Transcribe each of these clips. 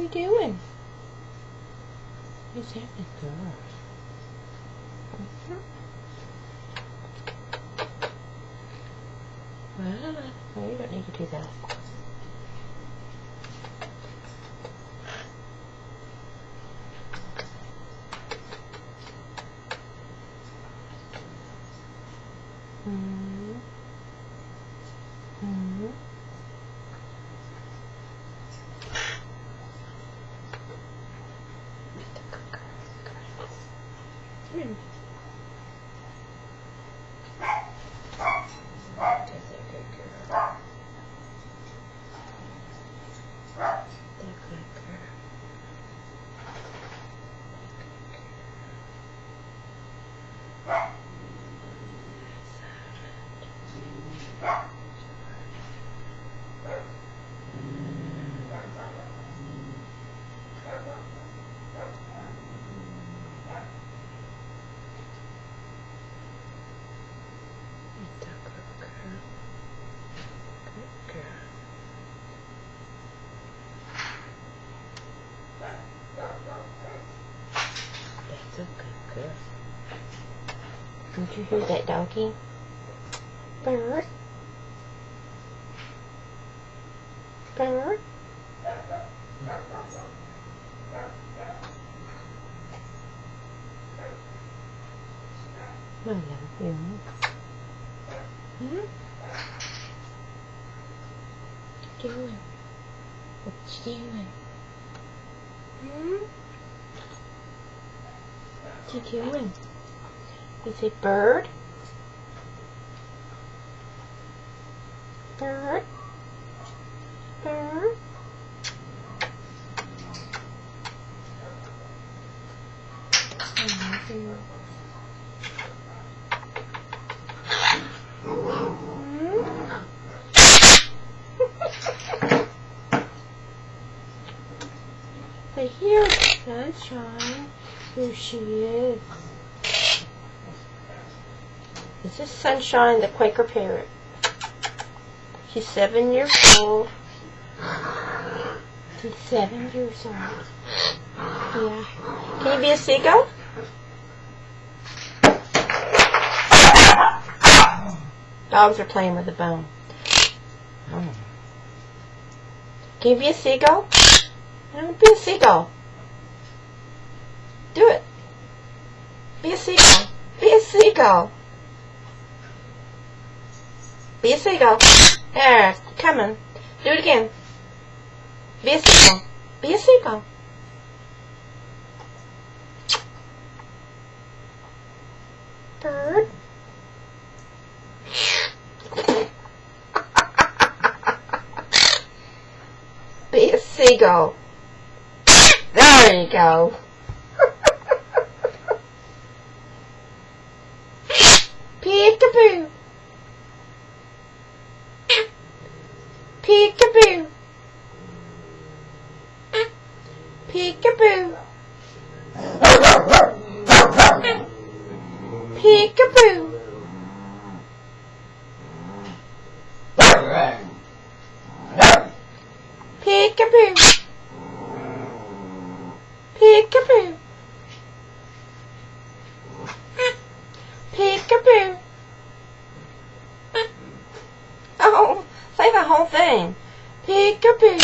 What are you doing? Who's that good girl? Well, you don't need to do that. That's a good girl. Did you hear that doggy? Bird? Bird? I love you. What you doing? What you doing? What you doing? Is it bird? Bird? Bird? I love you. But here's Sunshine. Here she is. This is Sunshine, the Quaker Parrot. She's 7 years old. She's 7 years old. Yeah. Can you be a seagull? Dogs are playing with the bone. Can you be a seagull? No, be a seagull. Do it. Be a seagull. Be a seagull. Be a seagull. There, coming. Do it again. Be a seagull. Be a seagull. Bird. Be a seagull. There you go. Peekaboo. Peekaboo. Peekaboo. Peekaboo. Peekaboo. Peekaboo. Peekaboo. Oh, say the whole thing. Peekaboo.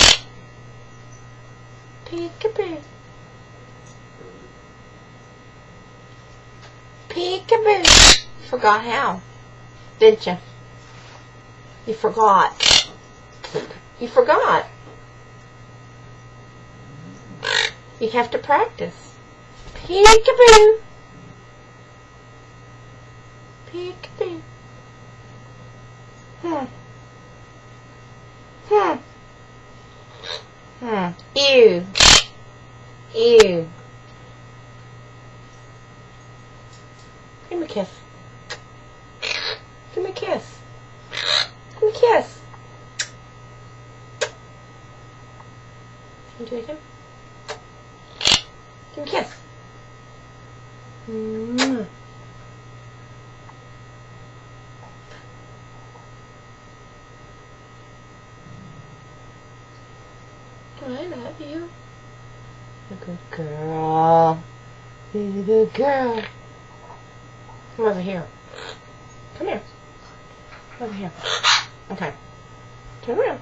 Peekaboo. Peekaboo. You forgot how, didn't you? You forgot. You forgot. You have to practice. Peekaboo. Peekaboo. Ew. Ew. Give me a kiss. Give me a kiss. Give me a kiss. Can you do it again? Give me a kiss. I love you. A good girl. You're a good girl. Come over here. Come here. Over here. Okay. Turn around.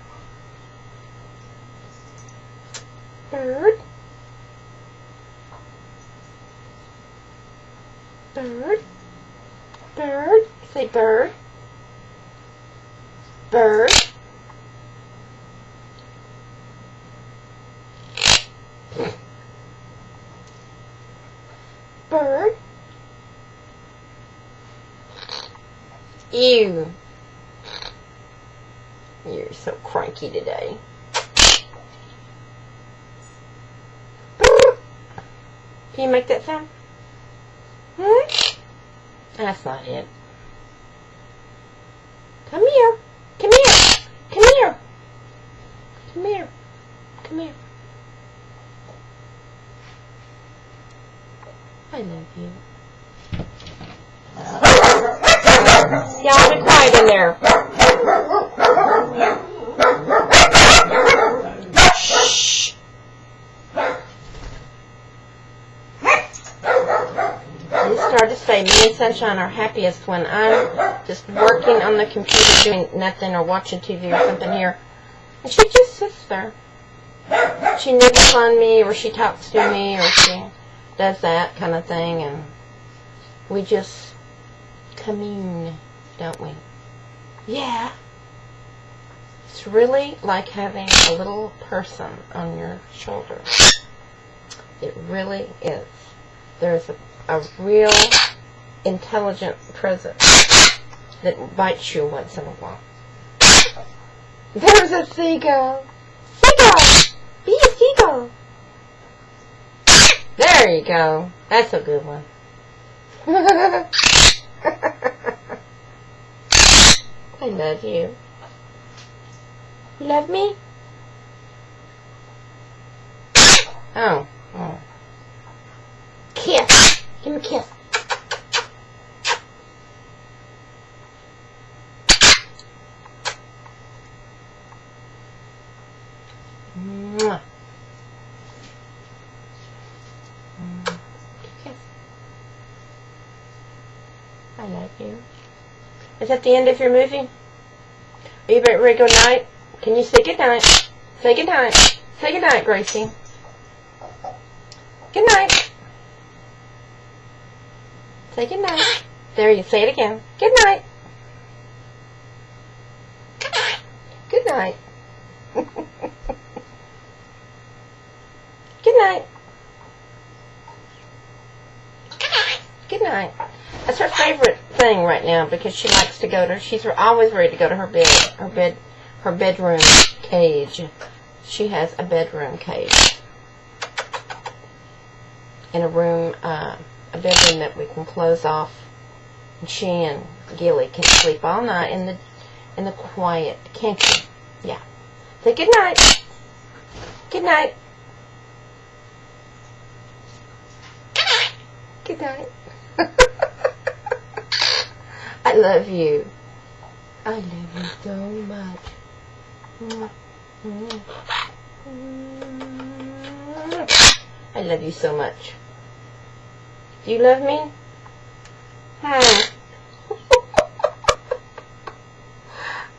Bird. Bird. Bird. Say bird. Bird. Bird. Ew. You're so cranky today. Can you make that sound? Hmm? That's not it. Come here. Come here. Come here. Come here. Come here. I love you. Y'all be quiet in there. Shh. It's hard to say. Me and Sunshine are happiest when I'm just working on the computer doing nothing or watching TV or something here. And she just sits there. She nibbles on me or she talks to me or she does that kind of thing. And we just commune, don't we? Yeah. It's really like having a little person on your shoulder. It really is. There's a real intelligent presence that bites you once in a while. There's a seagull. Seagull! Be a seagull. There you go. That's a good one. I love you. You love me? Oh. Oh. Kiss. Give me a kiss. Mwah. Kiss. I love you. Is that the end of your movie? Are you ready to go night? Can you say goodnight? Say goodnight. Say goodnight, Gracie. Good night. Say good night. There you say it again. Good night. Good night. Good night. Good night. Good night. That's her favorite thing right now because she likes to go to. She's always ready to go to her bed. Her bedroom cage. She has a bedroom cage. In a room, a bedroom that we can close off, and she and Gilly can sleep all night in the quiet. Can't you? Yeah. Say good night. Good night. Good night. I love you. I love you so much. I love you so much. Do you love me? I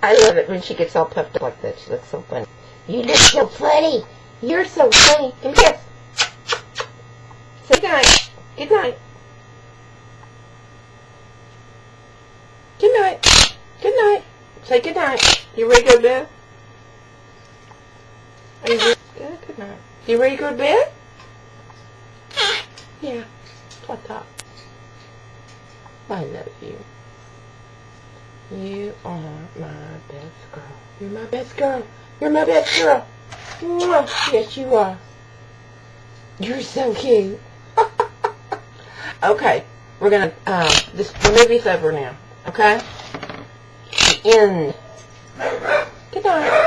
love it when she gets all puffed up like that. She looks so funny. You look so funny. You're so funny. Come here. Say good night. Good night. Good night. Good night. Say good night. You ready to go to bed? Are you ready? Yeah, good night. You ready to go to bed? Yeah. What top? I love you. You are my best girl. You're my best girl. You're my best girl. Mwah. Yes, you are. You're so cute. Okay. We're gonna, the movie's over now. Okay? The end. Good night.